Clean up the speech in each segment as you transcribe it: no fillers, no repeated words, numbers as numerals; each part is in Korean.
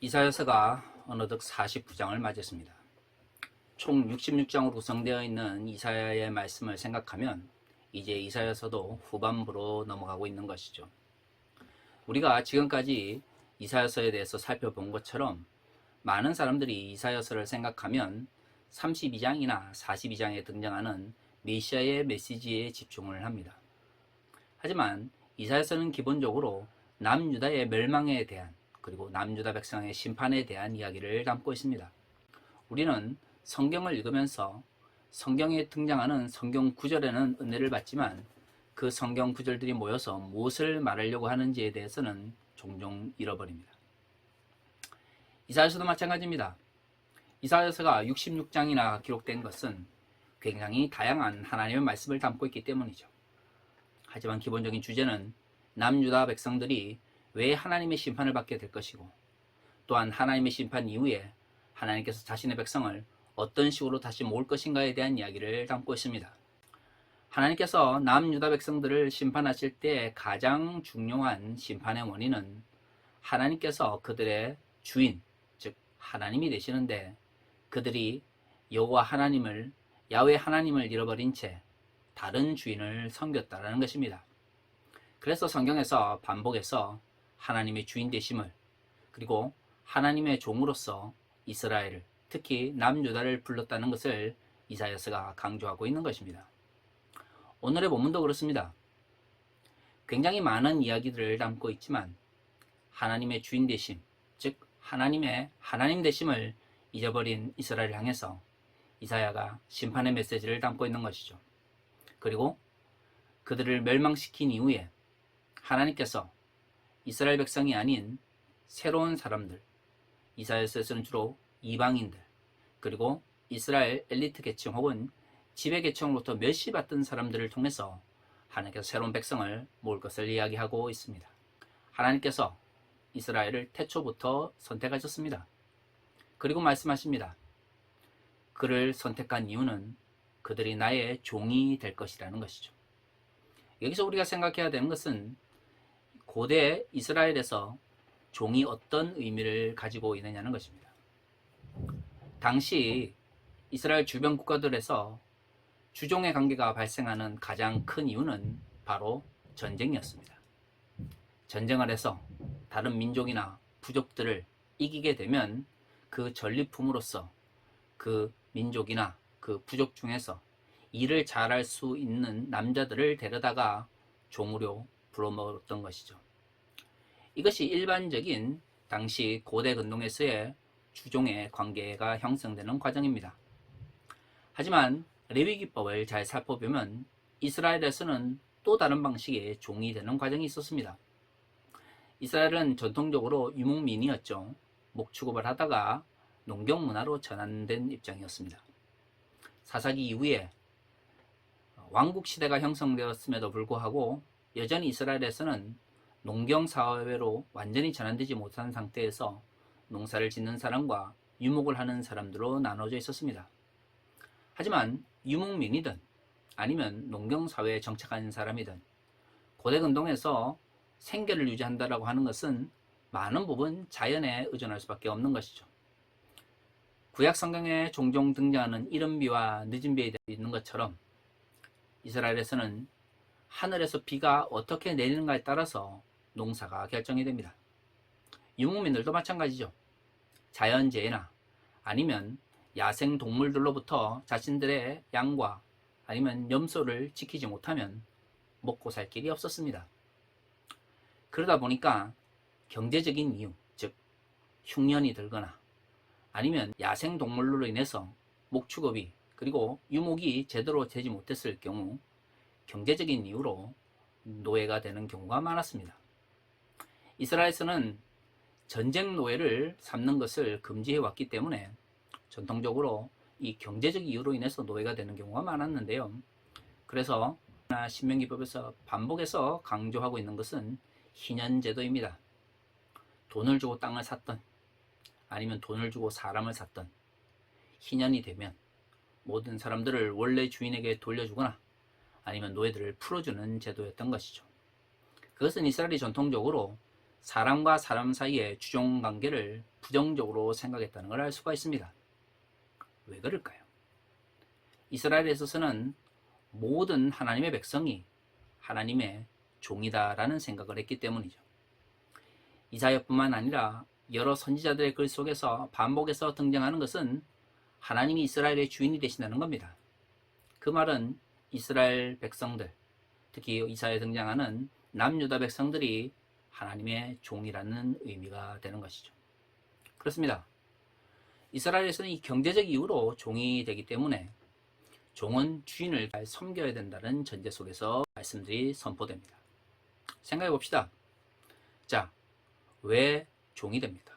이사야서가 어느덧 49장을 맞이했습니다. 총 66장으로 구성되어 있는 이사야의 말씀을 생각하면 이제 이사야서도 후반부로 넘어가고 있는 것이죠. 우리가 지금까지 이사야서에 대해서 살펴본 것처럼 많은 사람들이 이사야서를 생각하면 32장이나 42장에 등장하는 메시아의 메시지에 집중을 합니다. 하지만 이사야서는 기본적으로 남유다의 멸망에 대한 그리고 남유다 백성의 심판에 대한 이야기를 담고 있습니다. 우리는 성경을 읽으면서 성경에 등장하는 성경 구절에는 은혜를 받지만 그 성경 구절들이 모여서 무엇을 말하려고 하는지에 대해서는 종종 잃어버립니다. 이사야서도 마찬가지입니다. 이사야서가 66장이나 기록된 것은 굉장히 다양한 하나님의 말씀을 담고 있기 때문이죠. 하지만 기본적인 주제는 남유다 백성들이 왜 하나님의 심판을 받게 될 것이고 또한 하나님의 심판 이후에 하나님께서 자신의 백성을 어떤 식으로 다시 모을 것인가에 대한 이야기를 담고 있습니다. 하나님께서 남유다 백성들을 심판하실 때 가장 중요한 심판의 원인은 하나님께서 그들의 주인, 즉 하나님이 되시는데 그들이 야훼 하나님을 잃어버린 채 다른 주인을 섬겼다라는 것입니다. 그래서 성경에서 반복해서 하나님의 주인 되심을 그리고 하나님의 종으로서 이스라엘을 특히 남유다를 불렀다는 것을 이사야서가 강조하고 있는 것입니다. 오늘의 본문도 그렇습니다. 굉장히 많은 이야기들을 담고 있지만 하나님의 주인 되심, 즉 하나님 되심을 잊어버린 이스라엘을 향해서 이사야가 심판의 메시지를 담고 있는 것이죠. 그리고 그들을 멸망시킨 이후에 하나님께서 이스라엘 백성이 아닌 새로운 사람들, 이사야서에서는 주로 이방인들, 그리고 이스라엘 엘리트 계층 혹은 지배 계층으로부터 멸시받던 사람들을 통해서 하나님께서 새로운 백성을 모을 것을 이야기하고 있습니다. 하나님께서 이스라엘을 태초부터 선택하셨습니다. 그리고 말씀하십니다. 그를 선택한 이유는 그들이 나의 종이 될 것이라는 것이죠. 여기서 우리가 생각해야 되는 것은 고대 이스라엘에서 종이 어떤 의미를 가지고 있느냐는 것입니다. 당시 이스라엘 주변 국가들에서 주종의 관계가 발생하는 가장 큰 이유는 바로 전쟁이었습니다. 전쟁을 해서 다른 민족이나 부족들을 이기게 되면 그 전리품으로서 그 민족이나 그 부족 중에서 일을 잘할 수 있는 남자들을 데려다가 종으로 불러먹었던 것이죠. 이것이 일반적인 당시 고대 근동에서의 주종의 관계가 형성되는 과정입니다. 하지만 레위기법을 잘 살펴보면 이스라엘에서는 또 다른 방식의 종이 되는 과정이 있었습니다. 이스라엘은 전통적으로 유목민이었죠. 목축업을 하다가 농경 문화로 전환된 입장이었습니다. 사사기 이후에 왕국 시대가 형성되었음에도 불구하고 여전히 이스라엘에서는 농경 사회로 완전히 전환되지 못한 상태에서 농사를 짓는 사람과 유목을 하는 사람들로 나눠져 있었습니다. 하지만 유목민이든 아니면 농경 사회에 정착한 사람이든 고대 근동에서 생계를 유지한다라고 하는 것은 많은 부분 자연에 의존할 수밖에 없는 것이죠. 구약 성경에 종종 등장하는 이른 비와 늦은 비에 있는 것처럼 이스라엘에서는 하늘에서 비가 어떻게 내리는가에 따라서 농사가 결정이 됩니다. 유목민들도 마찬가지죠. 자연재해나 아니면 야생 동물들로부터 자신들의 양과 아니면 염소를 지키지 못하면 먹고 살 길이 없었습니다. 그러다 보니까 경제적인 이유, 즉 흉년이 들거나 아니면 야생 동물로 인해서 목축업이 그리고 유목이 제대로 되지 못했을 경우 경제적인 이유로 노예가 되는 경우가 많았습니다. 이스라엘에서는 전쟁 노예를 삼는 것을 금지해 왔기 때문에 전통적으로 이 경제적 이유로 인해서 노예가 되는 경우가 많았는데요. 그래서 신명기법에서 반복해서 강조하고 있는 것은 희년제도입니다. 돈을 주고 땅을 샀던 아니면 돈을 주고 사람을 샀던 희년이 되면 모든 사람들을 원래 주인에게 돌려주거나 아니면 노예들을 풀어주는 제도였던 것이죠. 그것은 이스라엘이 전통적으로 사람과 사람 사이의 주종 관계를 부정적으로 생각했다는 걸 알 수가 있습니다. 왜 그럴까요? 이스라엘에 있어서는 모든 하나님의 백성이 하나님의 종이다라는 생각을 했기 때문이죠. 이사야뿐만 아니라 여러 선지자들의 글 속에서 반복해서 등장하는 것은 하나님이 이스라엘의 주인이 되신다는 겁니다. 그 말은 이스라엘 백성들, 특히 이사야에 등장하는 남유다 백성들이 하나님의 종이라는 의미가 되는 것이죠. 그렇습니다. 이스라엘에서는 이 경제적 이유로 종이 되기 때문에 종은 주인을 잘 섬겨야 된다는 전제 속에서 말씀들이 선포됩니다. 생각해 봅시다. 자, 왜 종이 됩니까?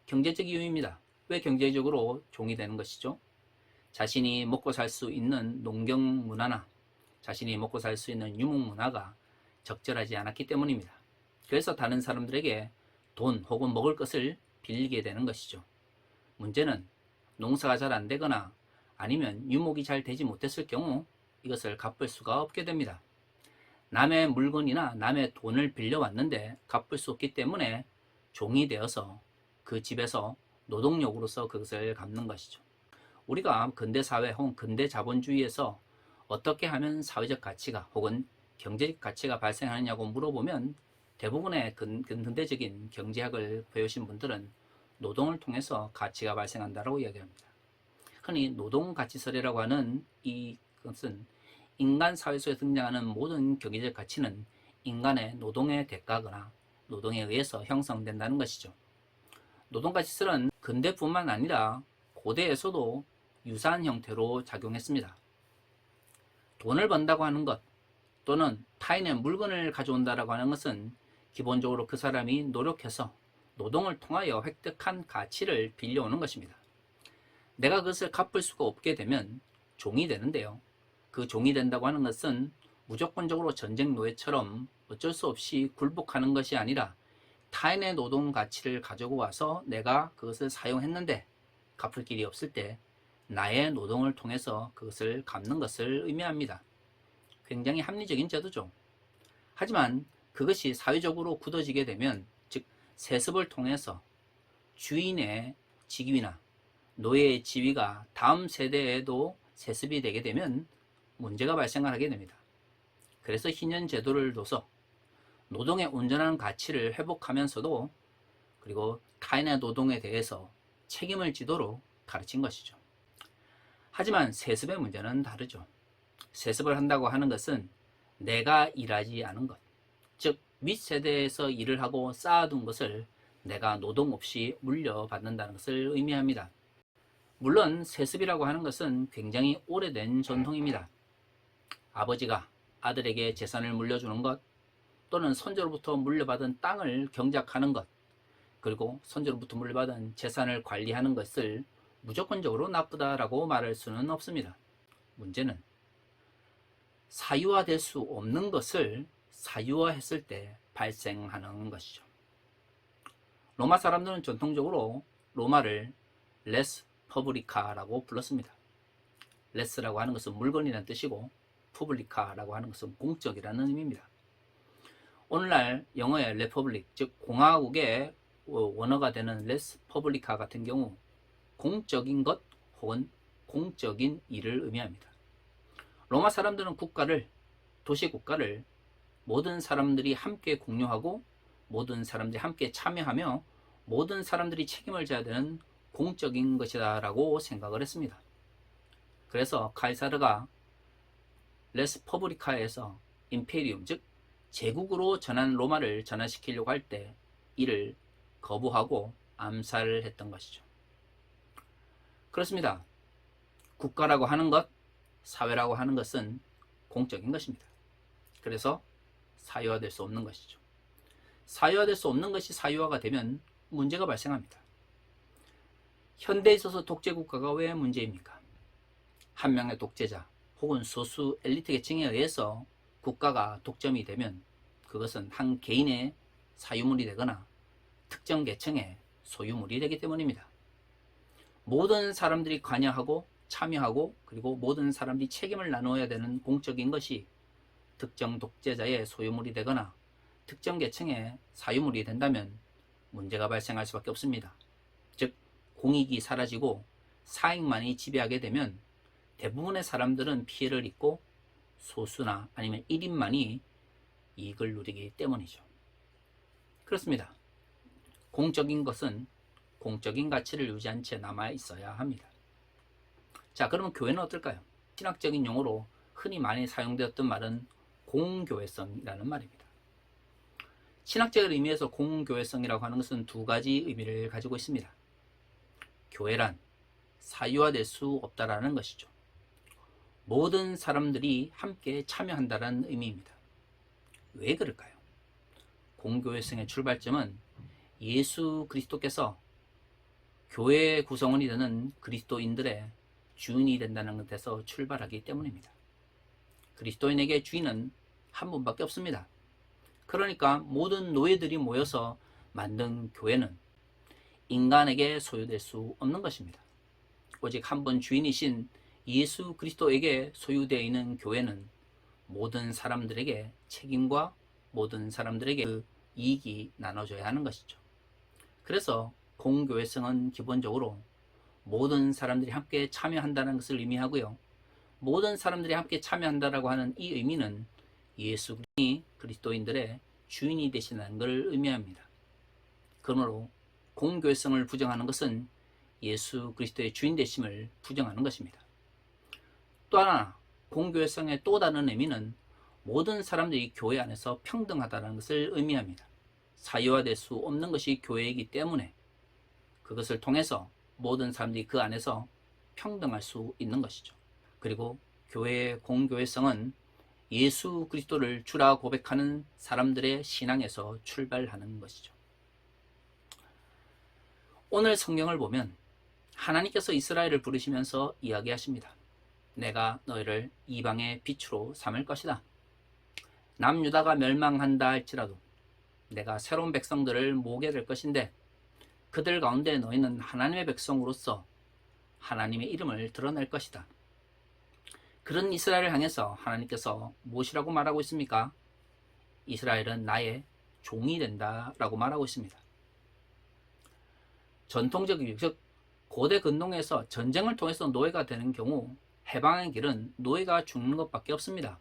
경제적 이유입니다. 왜 경제적으로 종이 되는 것이죠? 자신이 먹고 살 수 있는 농경 문화나 자신이 먹고 살 수 있는 유목 문화가 적절하지 않았기 때문입니다. 그래서 다른 사람들에게 돈 혹은 먹을 것을 빌리게 되는 것이죠. 문제는 농사가 잘 안 되거나 아니면 유목이 잘 되지 못했을 경우 이것을 갚을 수가 없게 됩니다. 남의 물건이나 남의 돈을 빌려왔는데 갚을 수 없기 때문에 종이 되어서 그 집에서 노동력으로서 그것을 갚는 것이죠. 우리가 근대사회 혹은 근대자본주의에서 어떻게 하면 사회적 가치가 혹은 경제적 가치가 발생하느냐고 물어보면 대부분의 근대적인 경제학을 배우신 분들은 노동을 통해서 가치가 발생한다고 이야기합니다. 흔히 노동가치설이라고 하는 이것은 인간 사회 속에 등장하는 모든 경제적 가치는 인간의 노동의 대가거나 노동에 의해서 형성된다는 것이죠. 노동가치설은 근대뿐만 아니라 고대에서도 유사한 형태로 작용했습니다. 돈을 번다고 하는 것 또는 타인의 물건을 가져온다고 하는 것은 기본적으로 그 사람이 노력해서 노동을 통하여 획득한 가치를 빌려오는 것입니다. 내가 그것을 갚을 수가 없게 되면 종이 되는데요. 그 종이 된다고 하는 것은 무조건적으로 전쟁 노예처럼 어쩔 수 없이 굴복하는 것이 아니라 타인의 노동 가치를 가지고 와서 내가 그것을 사용했는데 갚을 길이 없을 때 나의 노동을 통해서 그것을 갚는 것을 의미합니다. 굉장히 합리적인 제도죠. 하지만 그것이 사회적으로 굳어지게 되면, 즉 세습을 통해서 주인의 직위나 노예의 지위가 다음 세대에도 세습이 되게 되면 문제가 발생을 하게 됩니다. 그래서 희년 제도를 둬서 노동의 온전한 가치를 회복하면서도 그리고 타인의 노동에 대해서 책임을 지도록 가르친 것이죠. 하지만 세습의 문제는 다르죠. 세습을 한다고 하는 것은 내가 일하지 않은 것, 즉 윗세대에서 일을 하고 쌓아둔 것을 내가 노동 없이 물려받는다는 것을 의미합니다. 물론 세습이라고 하는 것은 굉장히 오래된 전통입니다. 아버지가 아들에게 재산을 물려주는 것, 또는 손자로부터 물려받은 땅을 경작하는 것, 그리고 손자로부터 물려받은 재산을 관리하는 것을 무조건적으로 나쁘다라고 말할 수는 없습니다. 문제는 사유화될 수 없는 것을 사유화했을 때 발생하는 것이죠. 로마 사람들은 전통적으로 로마를 레스 퍼블리카라고 불렀습니다. 레스라고 하는 것은 물건이라는 뜻이고 푸블리카라고 하는 것은 공적이라는 의미입니다. 오늘날 영어의 레퍼블릭, 즉 공화국의 원어가 되는 레스 퍼블리카 같은 경우 공적인 것 혹은 공적인 일을 의미합니다. 로마 사람들은 국가를, 도시국가를 모든 사람들이 함께 공유하고 모든 사람들이 함께 참여하며 모든 사람들이 책임을 져야 되는 공적인 것이다 라고 생각을 했습니다. 그래서 카이사르가 레스 퍼블리카에서 임페리움, 즉 제국으로 전한 로마를 전환시키려고 할 때 이를 거부하고 암살을 했던 것이죠. 그렇습니다. 국가라고 하는 것, 사회라고 하는 것은 공적인 것입니다. 그래서 사유화될 수 없는 것이죠. 사유화될 수 없는 것이 사유화가 되면 문제가 발생합니다. 현대에 있어서 독재국가가 왜 문제입니까? 한 명의 독재자 혹은 소수 엘리트 계층에 의해서 국가가 독점이 되면 그것은 한 개인의 사유물이 되거나 특정 계층의 소유물이 되기 때문입니다. 모든 사람들이 관여하고 참여하고 그리고 모든 사람들이 책임을 나누어야 되는 공적인 것이 특정 독재자의 소유물이 되거나 특정 계층의 사유물이 된다면 문제가 발생할 수밖에 없습니다. 즉, 공익이 사라지고 사익만이 지배하게 되면 대부분의 사람들은 피해를 입고 소수나 아니면 1인만이 이익을 누리기 때문이죠. 그렇습니다. 공적인 것은 공적인 가치를 유지한 채 남아 있어야 합니다. 자, 그러면 교회는 어떨까요? 신학적인 용어로 흔히 많이 사용되었던 말은 공교회성이라는 말입니다. 신학적인 의미에서 공교회성이라고 하는 것은 두 가지 의미를 가지고 있습니다. 교회란 사유화될 수 없다라는 것이죠. 모든 사람들이 함께 참여한다는 의미입니다. 왜 그럴까요? 공교회성의 출발점은 예수 그리스도께서 교회의 구성원이 되는 그리스도인들의 주인이 된다는 것에서 출발하기 때문입니다. 그리스도인에게 주인은 한 분밖에 없습니다. 그러니까 모든 노예들이 모여서 만든 교회는 인간에게 소유될 수 없는 것입니다. 오직 한 분 주인이신 예수 그리스도에게 소유되어 있는 교회는 모든 사람들에게 책임과 모든 사람들에게 그 이익이 나눠져야 하는 것이죠. 그래서 공교회성은 기본적으로 모든 사람들이 함께 참여한다는 것을 의미하고요. 모든 사람들이 함께 참여한다라고 하는 이 의미는 예수 그리스도인들의 주인이 되시는 것을 의미합니다. 그러므로 공교회성을 부정하는 것은 예수 그리스도의 주인 되심을 부정하는 것입니다. 또 하나, 공교회성의 또 다른 의미는 모든 사람들이 교회 안에서 평등하다는 것을 의미합니다. 사유화될 수 없는 것이 교회이기 때문에 그것을 통해서 모든 사람들이 그 안에서 평등할 수 있는 것이죠. 그리고 교회의 공교회성은 예수 그리스도를 주라 고백하는 사람들의 신앙에서 출발하는 것이죠. 오늘 성경을 보면 하나님께서 이스라엘을 부르시면서 이야기하십니다. 내가 너희를 이방의 빛으로 삼을 것이다. 남유다가 멸망한다 할지라도 내가 새로운 백성들을 모으게 될 것인데 그들 가운데 너희는 하나님의 백성으로서 하나님의 이름을 드러낼 것이다. 그런 이스라엘을 향해서 하나님께서 무엇이라고 말하고 있습니까? 이스라엘은 나의 종이 된다 라고 말하고 있습니다. 전통적인, 즉 고대 근동에서 전쟁을 통해서 노예가 되는 경우 해방의 길은 노예가 죽는 것밖에 없습니다.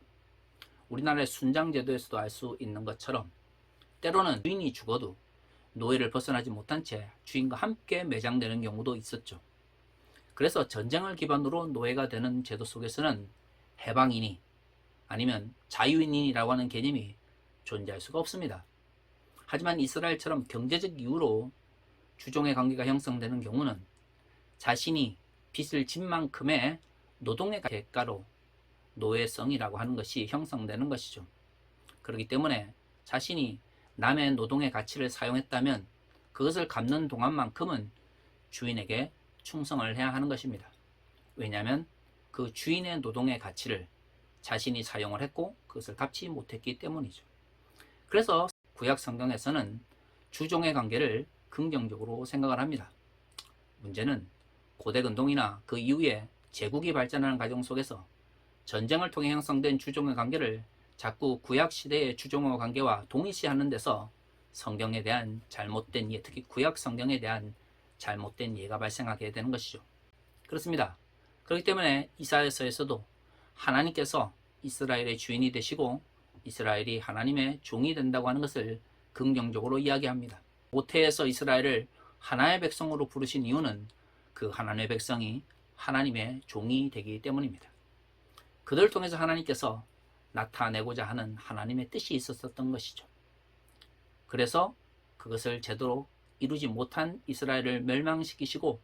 우리나라의 순장제도에서도 알 수 있는 것처럼 때로는 주인이 죽어도 노예를 벗어나지 못한 채 주인과 함께 매장되는 경우도 있었죠. 그래서 전쟁을 기반으로 노예가 되는 제도 속에서는 해방인이 아니면 자유인이라고 하는 개념이 존재할 수가 없습니다. 하지만 이스라엘처럼 경제적 이유로 주종의 관계가 형성되는 경우는 자신이 빚을 진 만큼의 노동의 대가로 노예성이라고 하는 것이 형성되는 것이죠. 그렇기 때문에 자신이 남의 노동의 가치를 사용했다면 그것을 갚는 동안만큼은 주인에게 충성을 해야 하는 것입니다. 왜냐하면 그 주인의 노동의 가치를 자신이 사용을 했고 그것을 갚지 못했기 때문이죠. 그래서 구약 성경에서는 주종의 관계를 긍정적으로 생각을 합니다. 문제는 고대 근동이나 그 이후에 제국이 발전하는 과정 속에서 전쟁을 통해 형성된 주종의 관계를 자꾸 구약 시대의 주종의 관계와 동일시하는 데서 성경에 대한 잘못된 이해, 특히 구약 성경에 대한 잘못된 이해가 발생하게 되는 것이죠. 그렇습니다. 그렇기 때문에 이사야서에서도 하나님께서 이스라엘의 주인이 되시고 이스라엘이 하나님의 종이 된다고 하는 것을 긍정적으로 이야기합니다. 모태에서 이스라엘을 하나의 백성으로 부르신 이유는 그 하나님의 백성이 하나님의 종이 되기 때문입니다. 그들을 통해서 하나님께서 나타내고자 하는 하나님의 뜻이 있었던 것이죠. 그래서 그것을 제대로 이루지 못한 이스라엘을 멸망시키시고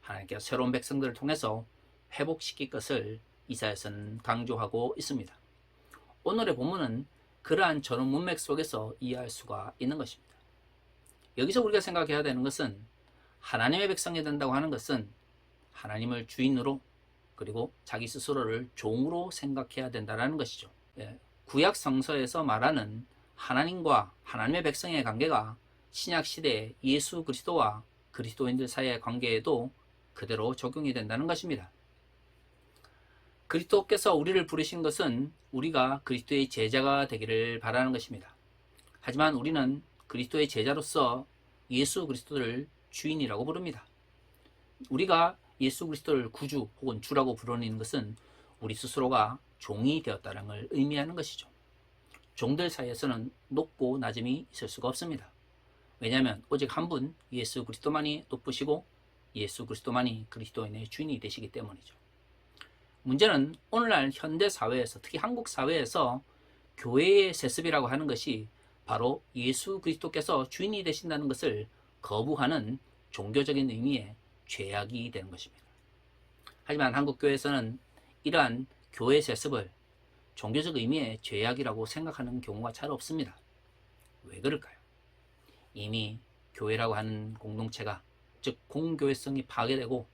하나님께서 새로운 백성들을 통해서 회복시킬 것을 이사야서는 강조하고 있습니다. 오늘의 본문은 그러한 전후 문맥 속에서 이해할 수가 있는 것입니다. 여기서 우리가 생각해야 되는 것은 하나님의 백성이 된다고 하는 것은 하나님을 주인으로 그리고 자기 스스로를 종으로 생각해야 된다는 것이죠. 구약 성서에서 말하는 하나님과 하나님의 백성의 관계가 신약 시대의 예수 그리스도와 그리스도인들 사이의 관계에도 그대로 적용이 된다는 것입니다. 그리스도께서 우리를 부르신 것은 우리가 그리스도의 제자가 되기를 바라는 것입니다. 하지만 우리는 그리스도의 제자로서 예수 그리스도를 주인이라고 부릅니다. 우리가 예수 그리스도를 구주 혹은 주라고 부르는 것은 우리 스스로가 종이 되었다는 걸 의미하는 것이죠. 종들 사이에서는 높고 낮음이 있을 수가 없습니다. 왜냐하면 오직 한 분 예수 그리스도만이 높으시고 예수 그리스도만이 그리스도인의 주인이 되시기 때문이죠. 문제는 오늘날 현대 사회에서, 특히 한국 사회에서 교회의 세습이라고 하는 것이 바로 예수 그리스도께서 주인이 되신다는 것을 거부하는 종교적인 의미의 죄악이 되는 것입니다. 하지만 한국 교회에서는 이러한 교회 세습을 종교적 의미의 죄악이라고 생각하는 경우가 잘 없습니다. 왜 그럴까요? 이미 교회라고 하는 공동체가, 즉 공교회성이 파괴되고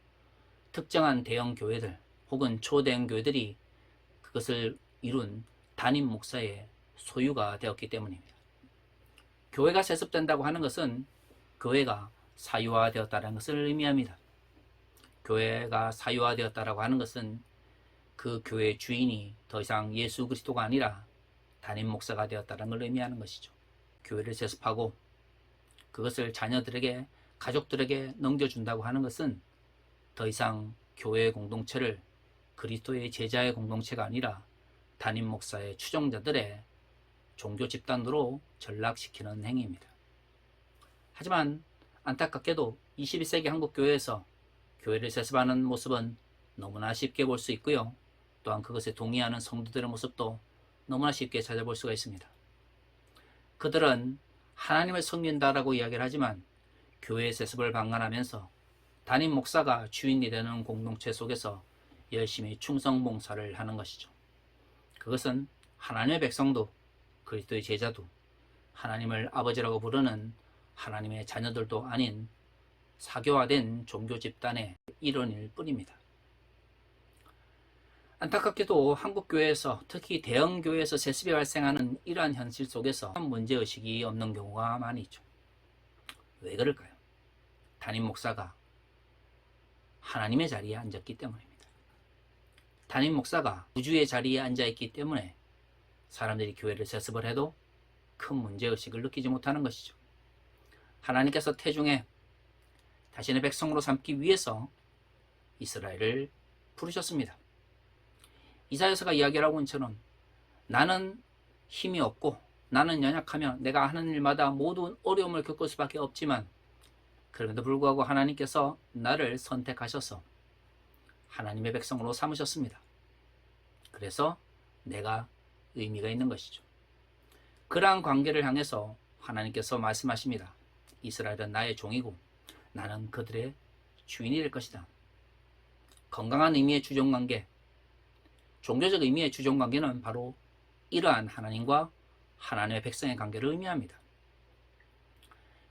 특정한 대형 교회들 혹은 초대형 교회들이 그것을 이룬 담임 목사의 소유가 되었기 때문입니다. 교회가 세습된다고 하는 것은 교회가 사유화되었다는 것을 의미합니다. 교회가 사유화되었다고 하는 것은 그 교회의 주인이 더 이상 예수 그리스도가 아니라 담임 목사가 되었다는 걸 의미하는 것이죠. 교회를 세습하고 그것을 자녀들에게, 가족들에게 넘겨준다고 하는 것은 더 이상 교회 공동체를 그리스도의 제자의 공동체가 아니라 담임 목사의 추종자들의 종교 집단으로 전락시키는 행위입니다. 하지만 안타깝게도 21세기 한국 교회에서 교회를 세습하는 모습은 너무나 쉽게 볼 수 있고요. 또한 그것에 동의하는 성도들의 모습도 너무나 쉽게 찾아볼 수가 있습니다. 그들은 하나님을 섬긴다라고 이야기를 하지만 교회의 세습을 방관하면서 담임 목사가 주인이 되는 공동체 속에서 열심히 충성 봉사를 하는 것이죠. 그것은 하나님의 백성도, 그리스도의 제자도, 하나님을 아버지라고 부르는 하나님의 자녀들도 아닌 사교화된 종교 집단의 일원일 뿐입니다. 안타깝게도 한국교회에서, 특히 대형교회에서 세습이 발생하는 이러한 현실 속에서 문제의식이 없는 경우가 많이 있죠. 왜 그럴까요? 담임 목사가 하나님의 자리에 앉았기 때문입니다. 담임 목사가 구주의 자리에 앉아있기 때문에 사람들이 교회를 세습을 해도 큰 문제의식을 느끼지 못하는 것이죠. 하나님께서 태중에 자신의 백성으로 삼기 위해서 이스라엘을 부르셨습니다. 이사야서가 이야기를 하고 있는 것처럼 나는 힘이 없고 나는 연약하며 내가 하는 일마다 모든 어려움을 겪을 수밖에 없지만 그럼에도 불구하고 하나님께서 나를 선택하셔서 하나님의 백성으로 삼으셨습니다. 그래서 내가 의미가 있는 것이죠. 그러한 관계를 향해서 하나님께서 말씀하십니다. 이스라엘은 나의 종이고 나는 그들의 주인이 될 것이다. 건강한 의미의 주종관계, 종교적 의미의 주종관계는 바로 이러한 하나님과 하나님의 백성의 관계를 의미합니다.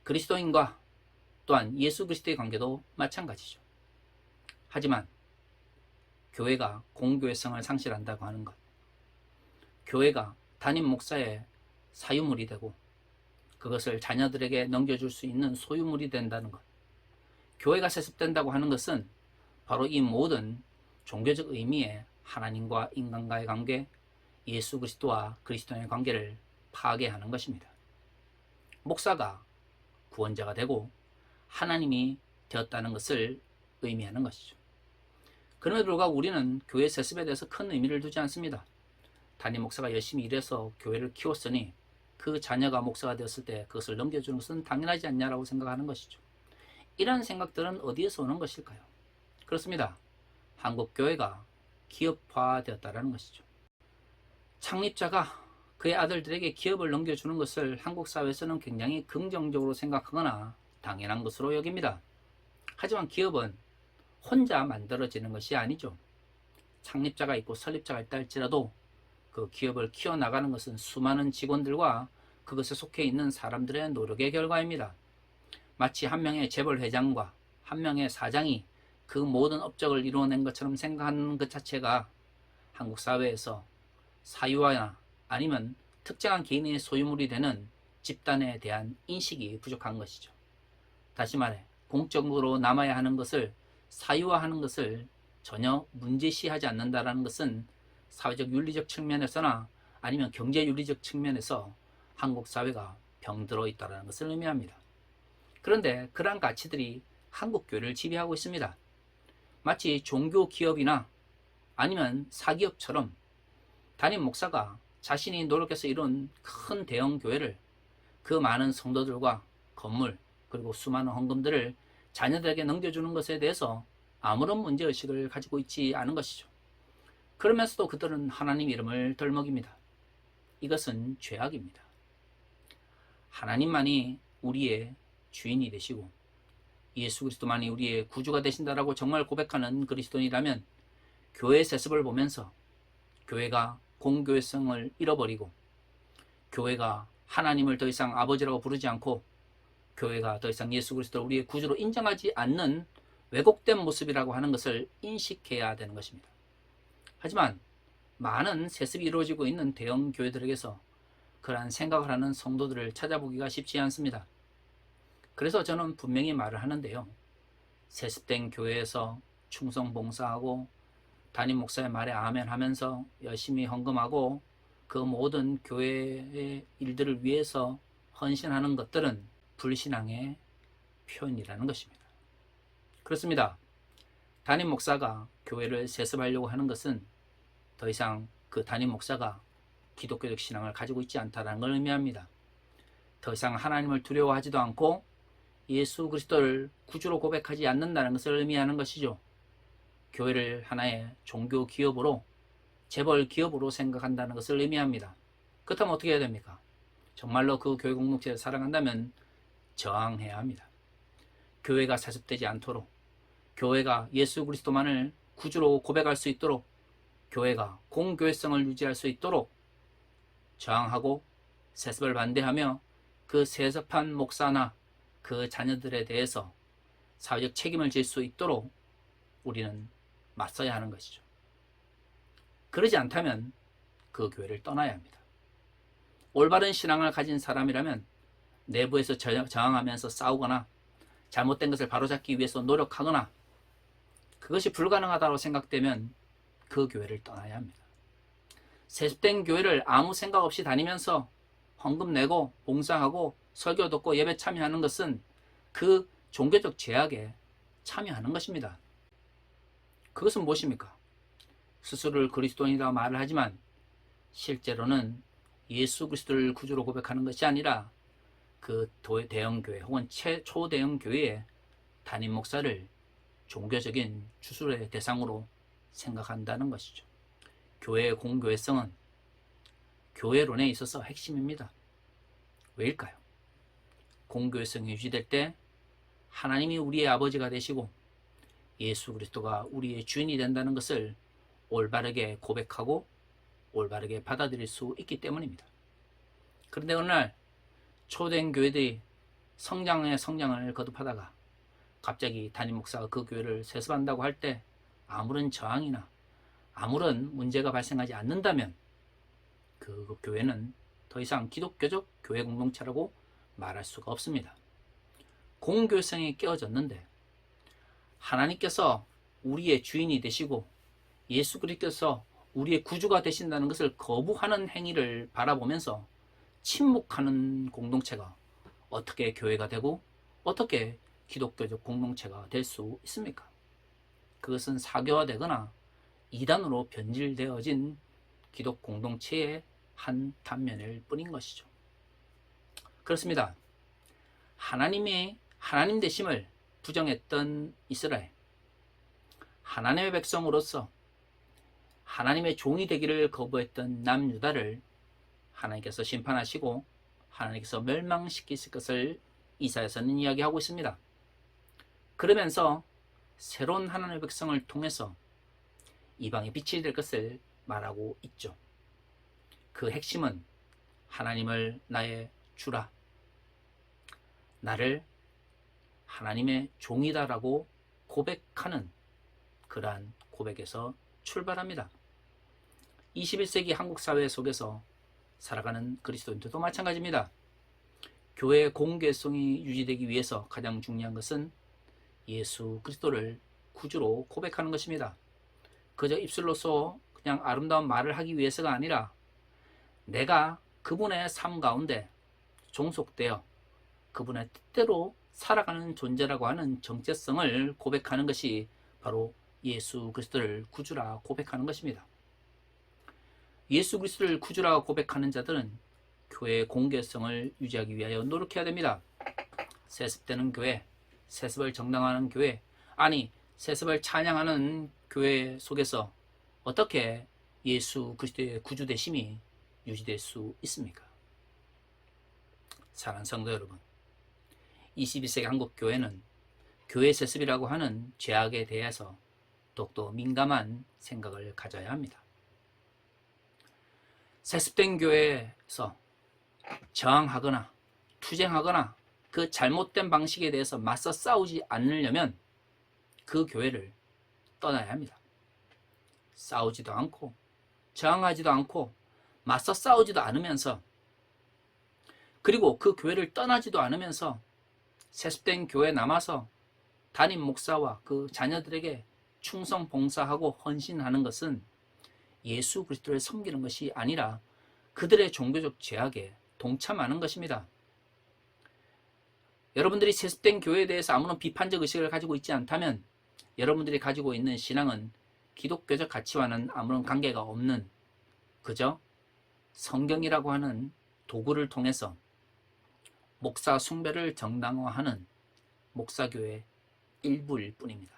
그리스도인과 또한 예수 그리스도의 관계도 마찬가지죠. 하지만 교회가 공교회성을 상실한다고 하는 것, 교회가 담임 목사의 사유물이 되고 그것을 자녀들에게 넘겨줄 수 있는 소유물이 된다는 것, 교회가 세습된다고 하는 것은 바로 이 모든 종교적 의미의 하나님과 인간과의 관계, 예수 그리스도와 그리스도의 관계를 파괴하는 것입니다. 목사가 구원자가 되고 하나님이 되었다는 것을 의미하는 것이죠. 그럼에도 불구하고 우리는 교회 세습에 대해서 큰 의미를 두지 않습니다. 담임 목사가 열심히 일해서 교회를 키웠으니 그 자녀가 목사가 되었을 때 그것을 넘겨주는 것은 당연하지 않냐라고 생각하는 것이죠. 이런 생각들은 어디에서 오는 것일까요? 그렇습니다. 한국교회가 기업화되었다는 것이죠. 창립자가 그의 아들들에게 기업을 넘겨주는 것을 한국 사회에서는 굉장히 긍정적으로 생각하거나 당연한 것으로 여깁니다. 하지만 기업은 혼자 만들어지는 것이 아니죠. 창립자가 있고 설립자가 있다 할지라도 그 기업을 키워나가는 것은 수많은 직원들과 그것에 속해 있는 사람들의 노력의 결과입니다. 마치 한 명의 재벌 회장과 한 명의 사장이 그 모든 업적을 이루어낸 것처럼 생각하는 것 자체가 한국 사회에서 사유화나 아니면 특정한 개인의 소유물이 되는 집단에 대한 인식이 부족한 것이죠. 다시 말해 공적으로 남아야 하는 것을 사유화하는 것을 전혀 문제시하지 않는다는 것은 사회적 윤리적 측면에서나 아니면 경제 윤리적 측면에서 한국 사회가 병들어 있다는 것을 의미합니다. 그런데 그러한 가치들이 한국 교회를 지배하고 있습니다. 마치 종교 기업이나 아니면 사기업처럼 담임 목사가 자신이 노력해서 이룬 큰 대형 교회를 그 많은 성도들과 건물 그리고 수많은 헌금들을 자녀들에게 넘겨주는 것에 대해서 아무런 문제의식을 가지고 있지 않은 것이죠. 그러면서도 그들은 하나님 이름을 덜먹입니다. 이것은 죄악입니다. 하나님만이 우리의 주인이 되시고 예수 그리스도만이 우리의 구주가 되신다라고 정말 고백하는 그리스도인이라면 교회 세습을 보면서 교회가 공교회성을 잃어버리고 교회가 하나님을 더 이상 아버지라고 부르지 않고 교회가 더 이상 예수 그리스도를 우리의 구주로 인정하지 않는 왜곡된 모습이라고 하는 것을 인식해야 되는 것입니다. 하지만 많은 세습이 이루어지고 있는 대형 교회들에게서 그러한 생각을 하는 성도들을 찾아보기가 쉽지 않습니다. 그래서 저는 분명히 말을 하는데요. 세습된 교회에서 충성 봉사하고 담임 목사의 말에 아멘 하면서 열심히 헌금하고 그 모든 교회의 일들을 위해서 헌신하는 것들은 불신앙의 표현이라는 것입니다. 그렇습니다. 담임 목사가 교회를 세습하려고 하는 것은 더 이상 그 담임 목사가 기독교적 신앙을 가지고 있지 않다는 걸 의미합니다. 더 이상 하나님을 두려워하지도 않고 예수 그리스도를 구주로 고백하지 않는다는 것을 의미하는 것이죠. 교회를 하나의 종교 기업으로 재벌 기업으로 생각한다는 것을 의미합니다. 그렇다면 어떻게 해야 됩니까? 정말로 그 교회 공동체를 사랑한다면 저항해야 합니다. 교회가 세습되지 않도록, 교회가 예수 그리스도만을 구주로 고백할 수 있도록, 교회가 공교회성을 유지할 수 있도록 저항하고 세습을 반대하며 그 세습한 목사나 그 자녀들에 대해서 사회적 책임을 질 수 있도록 우리는 맞서야 하는 것이죠. 그러지 않다면 그 교회를 떠나야 합니다. 올바른 신앙을 가진 사람이라면 내부에서 저항하면서 싸우거나 잘못된 것을 바로잡기 위해서 노력하거나 그것이 불가능하다고 생각되면 그 교회를 떠나야 합니다. 세습된 교회를 아무 생각 없이 다니면서 헌금 내고 봉사하고 설교 듣고 예배 참여하는 것은 그 종교적 죄악에 참여하는 것입니다. 그것은 무엇입니까? 스스로를 그리스도인이라고 말을 하지만 실제로는 예수 그리스도를 구주로 고백하는 것이 아니라 그 대형 교회 혹은 초대형 교회의 담임 목사를 종교적인 주술의 대상으로 생각한다는 것이죠. 교회의 공교회성은 교회론에 있어서 핵심입니다. 왜일까요? 공교회성이 유지될 때 하나님이 우리의 아버지가 되시고 예수 그리스도가 우리의 주인이 된다는 것을 올바르게 고백하고 올바르게 받아들일 수 있기 때문입니다. 그런데 어느 날 초대형 교회들이 성장을 거듭하다가 갑자기 담임 목사가 그 교회를 세습한다고 할 때 아무런 저항이나 아무런 문제가 발생하지 않는다면 그 교회는 더 이상 기독교적 교회 공동체라고 말할 수가 없습니다. 공교성이 깨어졌는데 하나님께서 우리의 주인이 되시고 예수 그리스도께서 우리의 구주가 되신다는 것을 거부하는 행위를 바라보면서 침묵하는 공동체가 어떻게 교회가 되고 어떻게 기독교적 공동체가 될 수 있습니까? 그것은 사교화되거나 이단으로 변질되어진 기독 공동체의 한 단면일 뿐인 것이죠. 그렇습니다. 하나님 되심을 부정했던 이스라엘, 하나님의 백성으로서 하나님의 종이 되기를 거부했던 남유다를 하나님께서 심판하시고 하나님께서 멸망시키실 것을 이사야서는 이야기하고 있습니다. 그러면서 새로운 하나님의 백성을 통해서 이방의 빛이 될 것을 말하고 있죠. 그 핵심은 하나님을 나의 주라, 나를 하나님의 종이다라고 고백하는 그러한 고백에서 출발합니다. 21세기 한국 사회 속에서 살아가는 그리스도인들도 마찬가지입니다. 교회의 공개성이 유지되기 위해서 가장 중요한 것은 예수 그리스도를 구주로 고백하는 것입니다. 그저 입술로서 그냥 아름다운 말을 하기 위해서가 아니라 내가 그분의 삶 가운데 종속되어 그분의 뜻대로 살아가는 존재라고 하는 정체성을 고백하는 것이 바로 예수 그리스도를 구주라 고백하는 것입니다. 예수 그리스도를 구주라 고백하는 자들은 교회의 공개성을 유지하기 위하여 노력해야 됩니다. 세습되는 교회, 세습을 정당화하는 교회, 아니 세습을 찬양하는 교회 속에서 어떻게 예수 그리스도의 구주 되심이 유지될 수 있습니까? 사랑하는 성도 여러분, 21세기 한국 교회는 교회 세습이라고 하는 죄악에 대해서 더욱더 민감한 생각을 가져야 합니다. 세습된 교회에서 저항하거나 투쟁하거나 그 잘못된 방식에 대해서 맞서 싸우지 않으려면 그 교회를 떠나야 합니다. 싸우지도 않고 저항하지도 않고 맞서 싸우지도 않으면서, 그리고 그 교회를 떠나지도 않으면서 세습된 교회에 남아서 담임 목사와 그 자녀들에게 충성 봉사하고 헌신하는 것은 예수 그리스도를 섬기는 것이 아니라 그들의 종교적 죄악에 동참하는 것입니다. 여러분들이 세습된 교회에 대해서 아무런 비판적 의식을 가지고 있지 않다면 여러분들이 가지고 있는 신앙은 기독교적 가치와는 아무런 관계가 없는, 그저 성경이라고 하는 도구를 통해서 목사 숭배를 정당화하는 목사교회 일부일 뿐입니다.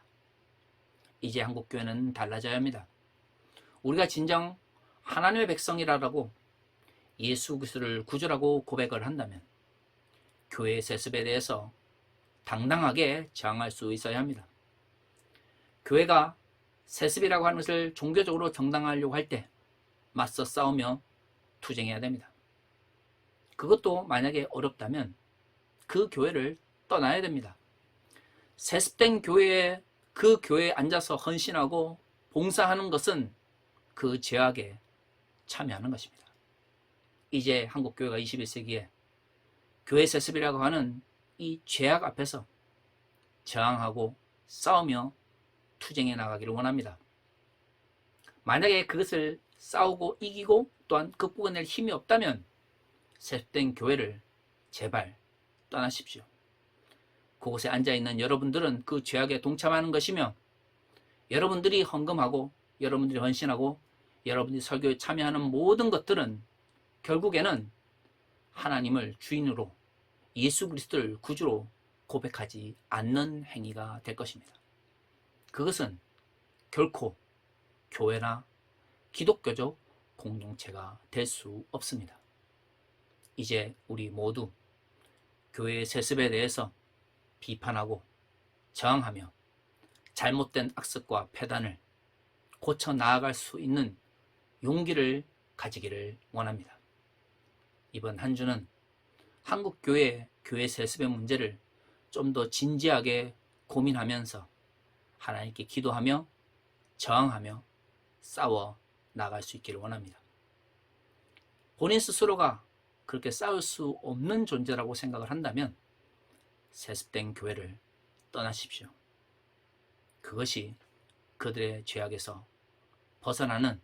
이제 한국교회는 달라져야 합니다. 우리가 진정 하나님의 백성이라고 예수 그리스도를 구주라고 고백을 한다면 교회의 세습에 대해서 당당하게 저항할 수 있어야 합니다. 교회가 세습이라고 하는 것을 종교적으로 정당화하려고 할 때 맞서 싸우며 투쟁해야 됩니다. 그것도 만약에 어렵다면 그 교회를 떠나야 됩니다. 세습된 교회에, 그 교회에 앉아서 헌신하고 봉사하는 것은 그 죄악에 참여하는 것입니다. 이제 한국교회가 21세기에 교회 세습이라고 하는 이 죄악 앞에서 저항하고 싸우며 투쟁해 나가기를 원합니다. 만약에 그것을 싸우고 이기고 또한 극복해낼 힘이 없다면 세습된 교회를 제발 떠나십시오. 그곳에 앉아있는 여러분들은 그 죄악에 동참하는 것이며, 여러분들이 헌금하고 여러분들이 헌신하고 여러분들이 설교에 참여하는 모든 것들은 결국에는 하나님을 주인으로 예수 그리스도를 구주로 고백하지 않는 행위가 될 것입니다. 그것은 결코 교회나 기독교적 공동체가 될 수 없습니다. 이제 우리 모두 교회의 세습에 대해서 비판하고 저항하며 잘못된 악습과 폐단을 고쳐 나아갈 수 있는 용기를 가지기를 원합니다. 이번 한 주는 한국 교회 세습의 문제를 좀 더 진지하게 고민하면서 하나님께 기도하며 저항하며 싸워 나갈 수 있기를 원합니다. 본인 스스로가 그렇게 싸울 수 없는 존재라고 생각을 한다면 세습된 교회를 떠나십시오. 그것이 그들의 죄악에서 벗어나는,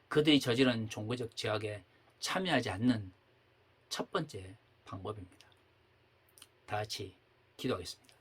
그들이 저지른 종교적 죄악에 참여하지 않는 첫 번째 방법입니다. 다 같이 기도하겠습니다.